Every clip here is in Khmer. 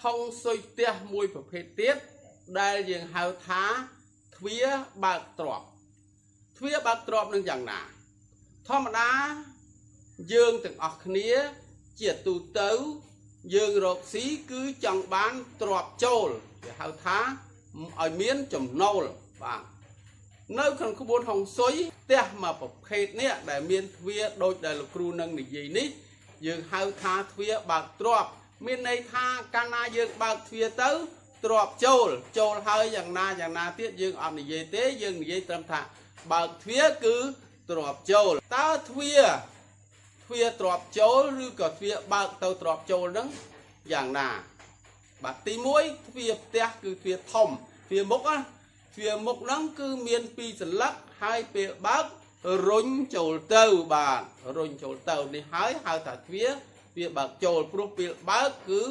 ហុងសុយផ្ទះមួយប្រភេទទៀតដែលយើងហៅថាទ្វារបើកទ្រាប់ទ្វារបើកទ្រាប់នឹងយ៉ាងណាធម្មតាយើងទាំងអស់គ្នាជាទូទៅយើងរកស៊ីគឺចង់បានទ្រាប់ចូលគេហៅថាឲ្យមានចំណូលបាទនៅក្នុងក្បួនហុងស៊ុយផ្ទះមួយប្រភេទនេះដែលមានទ្វារដូចដែលលោកគ្រូនឹងនិយាយនេះយើងហៅថាទ្វារបើកទ្រាប់មានន័យថាកាលណាយើងបើកទ្វារទៅទ្រាប់ចូលហើយយ៉ាងណាទៀតយើងអត់និយាយទេយើងនិយាយត្រឹមថាបើកទ្វារគឺទ្រាប់ចូលតើទ្វារទ្រាប់ចូលឬក៏ទ្វារបើកទៅទ្រាប់ចូលហ្នឹងយ៉ាងណាបាទទី1ទ្វារផ្ទះគឺទ្វារធំទ្វារមុខណាទ្វារមុខហ្នឹងគឺមាន2សន្លឹកហើយពេលបើករុញចូលទៅបាទរុញចូលទៅនេះហើយហៅថាទ្វារបើកចូលព្រោះពេលបើកគឺ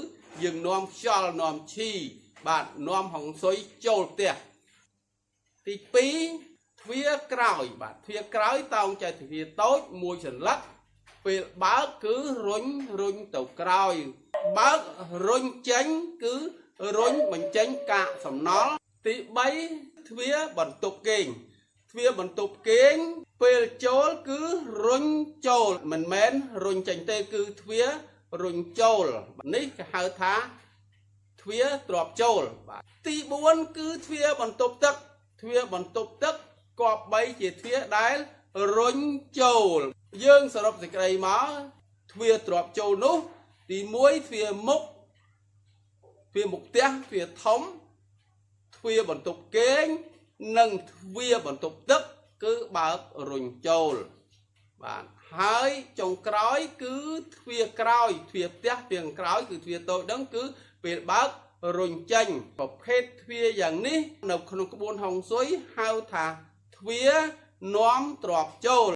យើងនាំខ្យល់នាំឈីបាទនាំហុងស៊ុយចូលផ្ទះទី2ទ្វារក្រោយបាទទ្វារក្រោយតោងចែកទ្វារតូចមួយសន្លឹកពេលបើកគឺរុញទៅក្រោយបើករុញចេញគឺរុញបញ្ចេញកាកសំណល់ទី3ទ្វារបន្ទប់គេងទ្វារបន្ទប់គេងពេលចូលគឺរុញចូលមិនមែនរុញចេញទេគឺទ្វាររុញចូលនេះគេហៅថាទ្វារទ្រាប់ចូលបាទទី4គឺទ្វារបន្ទប់ទឹកទ្វារបន្ទប់ទឹកគប្បីជាទ្វារដែលរុញចូលយើងសរុបសេចក្តីមកទ្វារទ្រាប់ចូលនោះទី1ទ្វារមុខផ្ទះទ្វារធំទ្វារបន្ទប់គេងនិងទ្វារបន្ទប់ទឹកគឺបើករុញចូលបាទហើយចុងក្រោយគឺទ្វារក្រោយទ្វារផ្ទះទ្វារក្រោយគឺទ្វារតូចហ្នឹងគឺពេលបើករុញចេញប្រភេទទ្វារយ៉ាងនេះនៅក្នុងក្បួនហុងស៊ុយហៅថាទ្វារនាំទ្រាប់ចូល